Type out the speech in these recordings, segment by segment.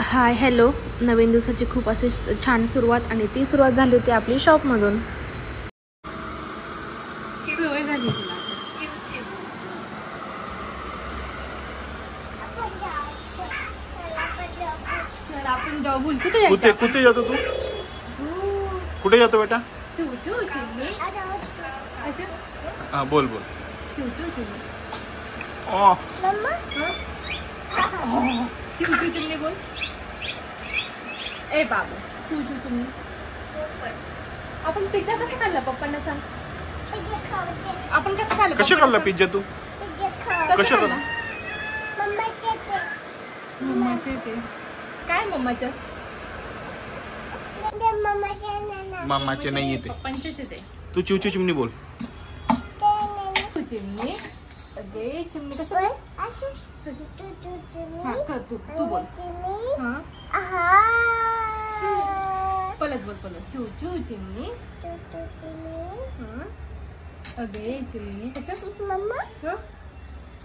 Hi hello. नवीन दिवसाची खूप अशी छान सुरुवात आणि ती सुरुवात झाली होती आपली शॉपमधून. सवय झाली तुला. चल आपण जाऊ. बोल कुठे कुठे कुठे जातो तू? कुठे जातो बेटा? चूचू चिमणी. हाँ बोल बोल. चूचू चिमणी. चूचू चिमणी बोल. ए बाबू चूचू चिमणी. आपण पिझ्झा कसा खाल्ला पप्पांना सांग. आपण कसं खाल्लं? कशा खाल्ला पिझ्झा तू? कशा खाल्ला? मम्माचे ते काय मम्माचं? मामाचे नाही येते. पप्पांचेच येते. तू चिवची चिमणी बोल. चिमणी. अगे चिमणी कसं? हा कर तू बोल. हा पलट बोल पलट. चूचू चिमणी. अगे चिमणी कसं? मम्मा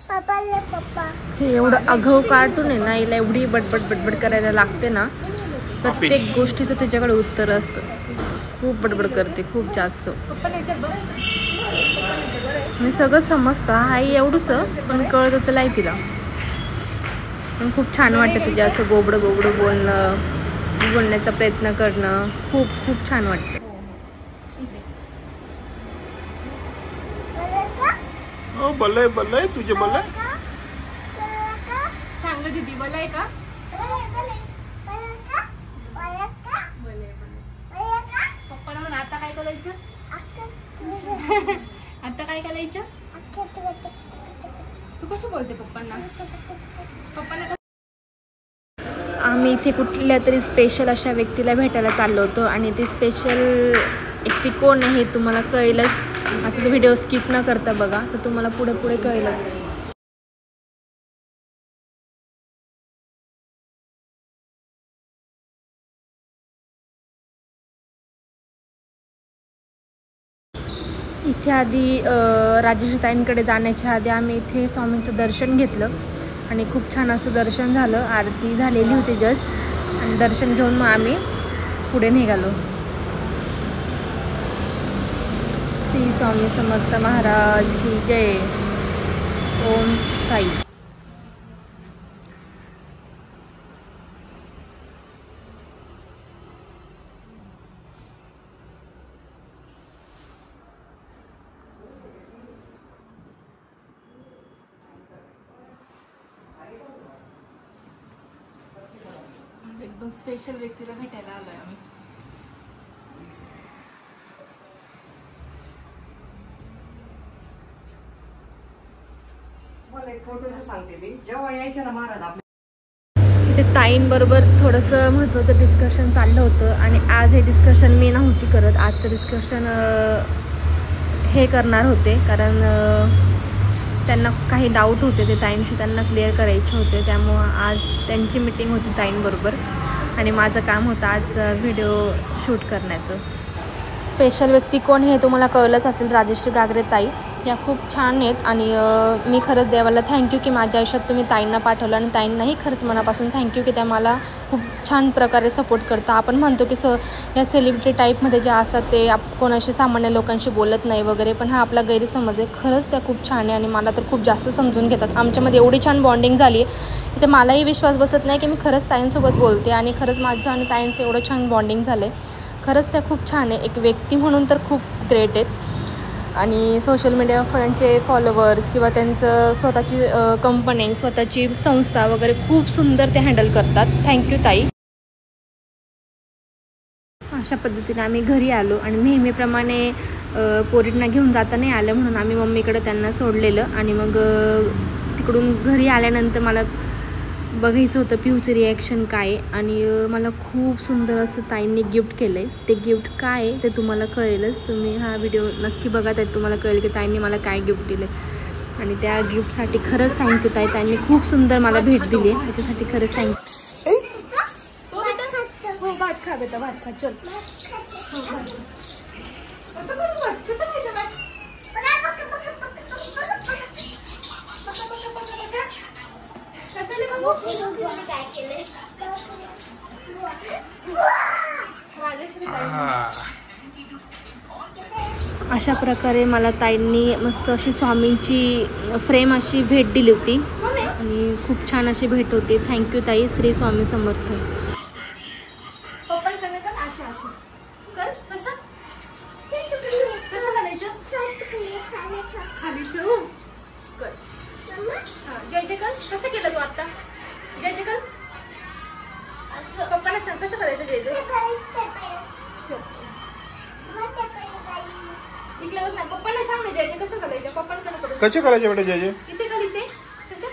पप्पा हे एवढं अघव कार्टून आहे ना, हिला एवढी बडबड बडबड करायला लागते ना. प्रत्येक गोष्टीचं त्याच्याकडे उत्तर असतं. खूप बडबड करते, खूप जास्त. मी सगळं समजतं. हाई एवढंसं पण कळतं तर लाई तिला. पण खूप छान वाटतं तिच्या असं गोबडं गोबडं बोलण्याचा प्रयत्न करणं. खूप खूप छान वाटतं. बल्लय बल्लय तुझे बल्लय. सांग दीदी बलाय का? पप्पाला म्हणा आता काय करायचं? आता काय करायचं? तू कसं बोलते पप्पांना? आम्ही इथे कुठल्या तरी स्पेशल अशा व्यक्तीला भेटायला चाललो होतो आणि ती स्पेशल व्यक्ती कोण आहे हे तुम्हाला कळेलच. असं व्हिडिओ स्किप न करता बघा तर तुम्हाला पुढे पुढे कळेलच. इथे आधी राजेश ताईंकडे जाण्याच्या आधी आम्ही इथे स्वामींचं दर्शन घेतलं आणि खूप छान असं दर्शन झालं. आरती झालेली होती जस्ट आणि दर्शन घेऊन मग आम्ही पुढे निघालो. श्री स्वामी समर्थ महाराज की जय. ओम साई. एकदम स्पेशल व्यक्तीला भेटायला आलोय आम्ही. इथे ताईंबरोबर थोडंसं महत्त्वाचं डिस्कशन चाललं होतं आणि आज हे डिस्कशन मी नव्हती करत. आजचं डिस्कशन हे करणार होते कारण त्यांना काही डाऊट होते ते ताईंशी त्यांना क्लिअर करायचे होते. त्यामुळं आज त्यांची मीटिंग होती ताईंबरोबर आणि माझं काम होतं आज व्हिडिओ शूट करण्याचं. स्पेशल व्यक्ती कोण हे तुम्हाला कळलंच असेल. राजेश्री गागरे ताई या खूप छान आहेत आणि मी खरंच देवाला थँक्यू की माझ्या आयुष्यात तुम्ही ताईंना पाठवलं आणि ताईंनाही खरंच मनापासून थँक्यू की त्या मला खूप छान प्रकारे सपोर्ट करता. आपण म्हणतो की या सेलिब्रिटी टाईपमध्ये ज्या असतात ते कोणाशी सामान्य लोकांशी बोलत नाही वगैरे, पण हा आपला गैरसमज आहे. खरंच त्या खूप छान आहे आणि मला तर खूप जास्त समजून घेतात. आमच्यामध्ये एवढी छान बॉन्डिंग झाली आहे ते मलाही विश्वास बसत नाही की मी खरंच ताईंसोबत बोलते आणि खरंच माझं आणि ताईंचं एवढं छान बॉन्डिंग झालं आहे. खरंच त्या खूप छान आहे. एक व्यक्ती म्हणून तर खूप ग्रेट आहेत आणि सोशल मीडिया त्यांचे फॉलोवर्स किंवा त्यांचं स्वतःची कंपनी स्वतःची संस्था वगैरे खूप सुंदर ते हँडल करतात. थँक्यू ताई. अशा पद्धतीने आम्ही घरी आलो आणि नेहमीप्रमाणे पोरींना घेऊन जाता नाही आलं म्हणून आम्ही मम्मीकडे त्यांना सोडलेलं आणि मग तिकडून घरी आल्यानंतर मला बघायचं होतं पिऊचं रिॲक्शन काय आणि मला खूप सुंदर असं ताईंनी गिफ्ट केलं आहे. ते गिफ्ट काय आहे ते तुम्हाला कळेलच. तुम्ही हा व्हिडिओ नक्की बघा त्यात तुम्हाला कळेल की ताईंनी मला काय गिफ्ट दिलं आहे आणि त्या गिफ्टसाठी खरंच थँक्यू ताई. त्यांनी खूप सुंदर मला भेट दिली आहे त्याच्यासाठी खरंच थँक्यू. भात खा बेटा भात खा. चल अशा प्रकारे मला ताईंनी मस्त अशी स्वामींची फ्रेम अशी भेट दिली होती आणि खूप छान अशी भेट होती. थँक्यू ताई. श्री स्वामी समर्थ. कसं केलं तू आता? जय जय कर. पप्पाला सांग कसं करायचं जय जय. इकडे बघ ना, पप्पाला सांग ना जय जय कसं करायचं. पप्पाला कसे करायचे बेटा जय जय? इथे कर इथे. कसं?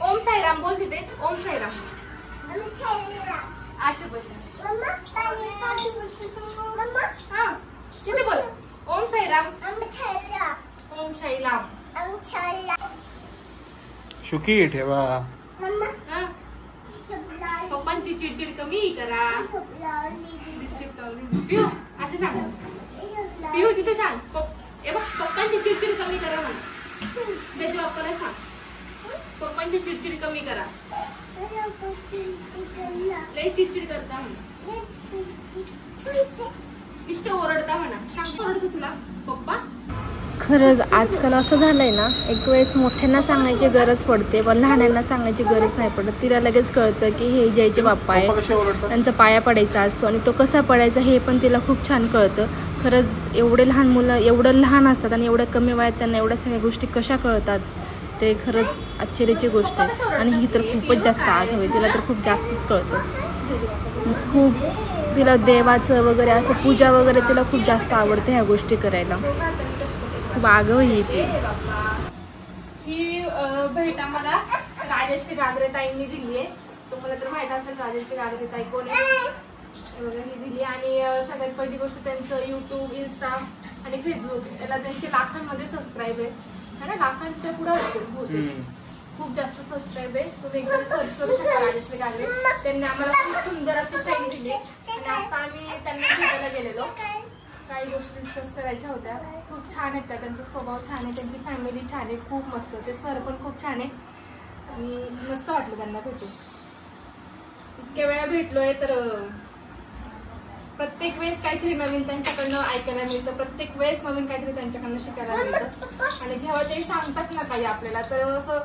ओम साईराम बोल तिथे. ओम साईराम. असं बस. हा तिथे बोल. ओम साईराम. ओम साईराम. सुखी ठेवा. पप्पांची चिडचिड कमी करा. पिऊ असं सांग. पिऊ तिथे सांग. पप्पांची चिडचिड कमी करा म्हणा. त्याच्या पप्पाला सांग पप्पांची चिडचिड कमी करा. लई चिडचिड करता म्हणा. इष्ट ओरडता म्हणा. सांग ओरडतो तुला पप्पा. खरंच आजकाल असं झालंय ना, एक वेळेस मोठ्यांना सांगायची गरज पडते पण लहानांना सांगायची गरज नाही पडत. तिला लगेच कळतं की हे जयचे बाप्पा आहे, त्यांचा पाया पडायचा असतो आणि तो कसा पडायचा हे पण तिला खूप छान कळतं. खरंच एवढे लहान मुलं एवढं लहान असतात आणि एवढ्या कमी वयात त्यांना एवढ्या सगळ्या गोष्टी कशा कळतात ते खरंच आश्चर्याची गोष्ट आहे. आणि ही तर खूपच जास्त आग हवी, तिला तर खूप जास्तच कळतं. खूप तिला देवाचं वगैरे असं पूजा वगैरे तिला खूप जास्त आवडते ह्या गोष्टी करायला. खूप आगाऊ ही ती. ही भेट आम्हाला राजश्री गागरे ताईंनी दिली आहे. तुम्हाला तर माहित असेल राजश्री गागरे ताई कोण आहे. ही दिली आणि सगळ्यात पहिली गोष्ट त्यांचं यूट्यूब, इंस्टा आणि फेसबुक याला त्यांचे लाखांमध्ये सबस्क्राईब आहे ना. लाखांच्या पुढे होते. खूप जास्त सबस्क्राईब आहे. तुम्ही एकदा सर्च करू शकता राजश्री गागरे. त्यांनी आम्हाला खूप सुंदर अशी साडी दिली आणि आता आम्ही त्यांना भेटायला गेलेलो. काही गोष्टी डिस्कस करायच्या होत्या. खूप छान आहेत त्या. त्यांचा स्वभाव छान आहे, त्यांची फॅमिली छान आहे, खूप मस्त. ते सर पण खूप छान आहे आणि मस्त वाटलं त्यांना भेटून. इतक्या वेळा भेटलोय तर प्रत्येक वेळेस काहीतरी नवीन त्यांच्याकडनं ऐकायला मिळतं. प्रत्येक वेळेस नवीन काहीतरी त्यांच्याकडनं शिकायला मिळतं. आणि जेव्हा ते सांगतात ना काही आपल्याला तर असं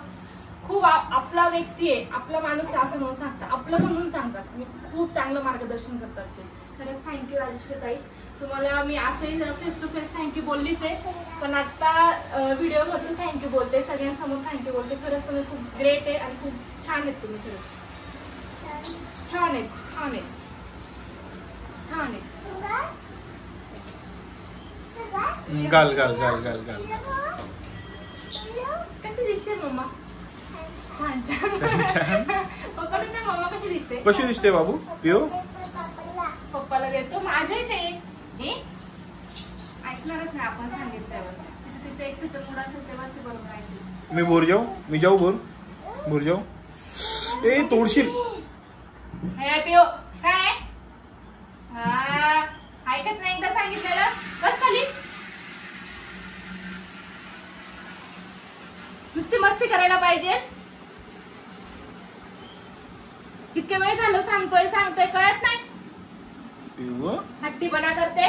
खूप आपला व्यक्ती आहे, आपला माणूस आहे असं म्हणून सांगतात, आपलं म्हणून सांगतात. खूप चांगलं मार्गदर्शन करतात ते. खरंच थँक्यू राजश्री ताई. तुम्हाला मी असंही फेस टू फेस थँक्यू बोललीच आहे पण आता व्हिडिओ मधून थँक्यू बोलते, सगळ्यांसमोर थँक्यू बोलते. खरंच तुम्ही खूप ग्रेट आहे आणि खूप छान आहेत तुम्ही. खरंच छान आहेत, छान आहेत, छान आहेत. गाल गाल गाल गाल गाल. कशी दिसते मम्मा? छान छान. पप्पाला मम्मा कशी दिसते? कशी दिसते बाबू? पिओ पप्पाला देतो माझे ते ऐकणारच नाही आपण सांगितल्यावर. तिचं एक तिचं मूड असेल तेव्हा ते बरोबर ऐकते. मी बोर जाऊ? मी जाऊ बोर? बोर जाऊ? ए तोडशील. हे पिओ काय? हा ऐकत नाही. एकदा सांगितलेलं बस खाली. नुसती मस्ती करायला पाहिजे. इतक्या वेळ झालं सांगतोय सांगतोय कळत नाही. पिऊ हट्टीपणा करते.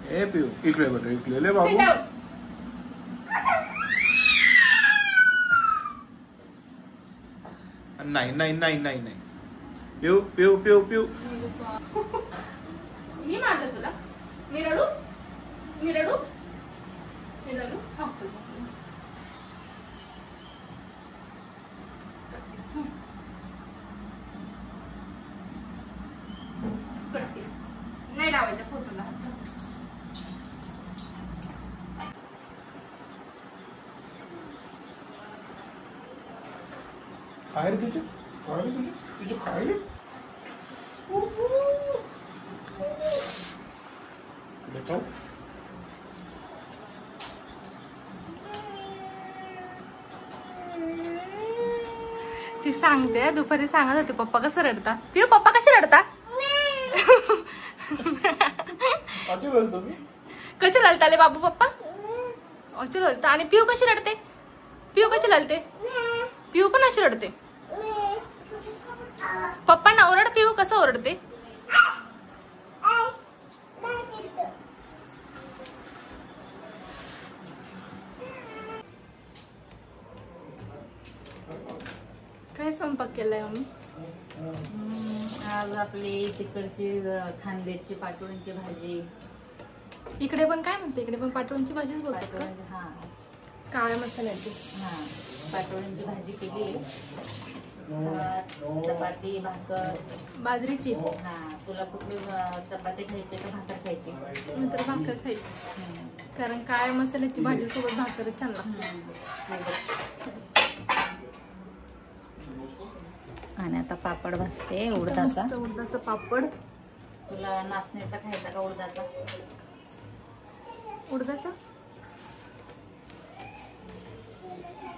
ए पिऊ इकडे बघ, इकडे ले बाबू. नाही नाही नाही नाही नाही. पिऊ पिऊ पिऊ पिऊ. मी मारलं तुला? मी रडू? मी रडू? मी रडू? नाही लावायच्या फोटोला. काय रे तुझे? काय रे तुझे? तुझे काय रे? बेटा ती सांगते दुपारी सांगत होते पप्पा कसं रडता. पिऊ पप्पा कसे रडता? कसे ललताले बाबू पप्पा? असे ललता. आणि पिऊ कशी रडते? पिऊ कशी ललते? पिऊ पण अशी रडते. पप्पांना ओरड. पिऊ कसं ओरडते? काय स्वयंपाक केलाय मम्मी? आज आपली तिकडची खांद्याची पाटोळींची भाजी. इकडे पण काय म्हणते? इकडे पण पाटोळींची भाजीच बोलतात का? हा काळ्या मसाल्याची. हा पाटोळींची भाजी केली. चपाती भाकर बाजरीची. हा तुला कुठली चपाती खायची का भाकर खायची? नंतर भाकर खायची, कारण काळ्या मसाल्याची भाजी सोबत भाकरच छान लागते. आणि आता पापड भाजते उडदाचा. उडदाचा पापड. तुला नाचण्याचा खायचा का उडदाचा? उडदाचा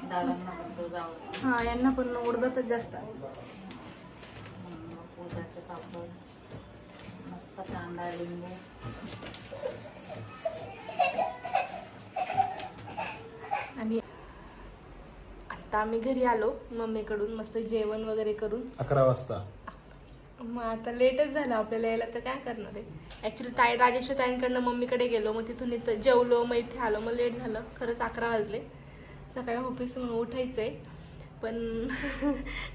दादांना उडदाचा आवडतो. हा, यांना पण उडदाचाच जास्त. उडदाचे पापड, मस्त कांदा लिंबू. आणि आता आम्ही घरी आलो मम्मीकडून, मस्त जेवण वगैरे करून. 11 वाजता. मग आता लेटच झालं आपल्याला यायला, तर काय करणार आहे. ऍक्च्युली राजेश्री ताईंकडनं मम्मीकडे गेलो, मग तिथून इथं जेवलो, मग इथे आलो, मग लेट झालं. खरंच 11 वाजले. सकाळी ऑफिस म्हणून उठायचंय. पण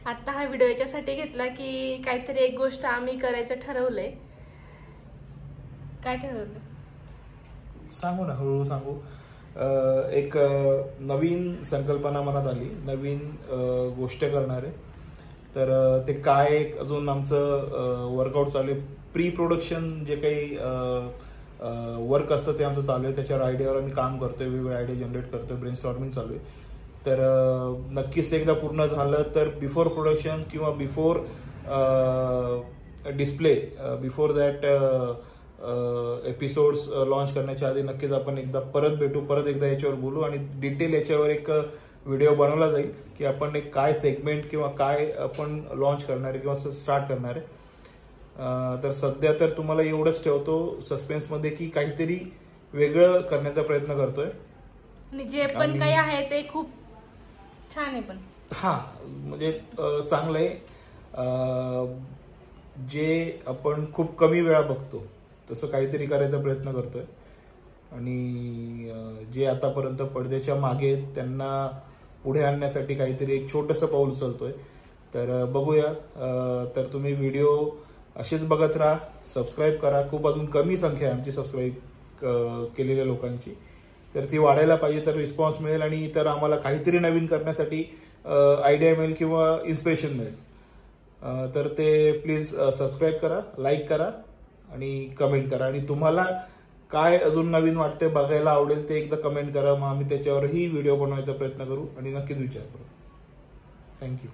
आता हा व्हिडिओ याच्यासाठी घेतला की काहीतरी एक गोष्ट आम्ही करायचं ठरवलंय. काय ठरवलं सांगू ना, हळूहळू सांगू. एक नवीन संकल्पना मनात आली, नवीन गोष्ट करणार आहे. तर ते काय, अजून आमचं वर्कआउट चालू आहे. प्री प्रोडक्शन जे काही वर्क असतं ते आमचं चालू आहे. त्याच्यावर आयडियावर आम्ही काम करतोय, वेगवेगळे आयडिया जनरेट करतोय, ब्रेनस्टॉर्मिंग चालू आहे. तर नक्कीच एकदा पूर्ण झालं तर बिफोर प्रोडक्शन किंवा before display, before that episodes launch करण्याच्या आधी नक्कीच आपण एकदा परत भेटू, परत एकदा याच्यावर बोलू आणि डिटेल याच्यावर एक व्हिडिओ बनवला जाईल की आपण एक काय सेगमेंट किंवा काय आपण लॉन्च करणार आहे किंवा स्टार्ट करणार आहे. तर सध्या तर तुम्हाला एवढंच ठेवतो सस्पेन्समध्ये की काहीतरी वेगळं करण्याचा प्रयत्न करतोय. आणि जे पण काही आहे ते खूप छान आहे. पण हा म्हणजे चांगलं आहे. जे आपण खूप कमी वेळा बघतो तसं काहीतरी करायचा प्रयत्न करतोय. आणि जे आतापर्यंत पडद्याच्या मागे त्यांना पुढे आणण्यासाठी काहीतरी एक छोटंसं पाऊल उचलतोय. तर बघूया. तर तुम्ही व्हिडिओ असेच बघत राहा, सबस्क्राईब करा. खूप अजून कमी संख्या आहे आमची सबस्क्राईब केलेल्या लोकांची, तर ती वाढायला पाहिजे, तर रिस्पॉन्स मिळेल आणि तर आम्हाला काहीतरी नवीन करण्यासाठी आयडिया मिळेल किंवा इन्स्पिरेशन मिळेल. तर ते प्लीज सबस्क्राईब करा, लाईक करा आणि कमेंट करा. आणि तुम्हाला काय अजून नवीन वाटते, बघायला आवडेल ते एकदा कमेंट करा. मग आम्ही त्याच्यावरही व्हिडिओ बनवायचा प्रयत्न करू आणि नक्कीच विचार करू. थँक्यू.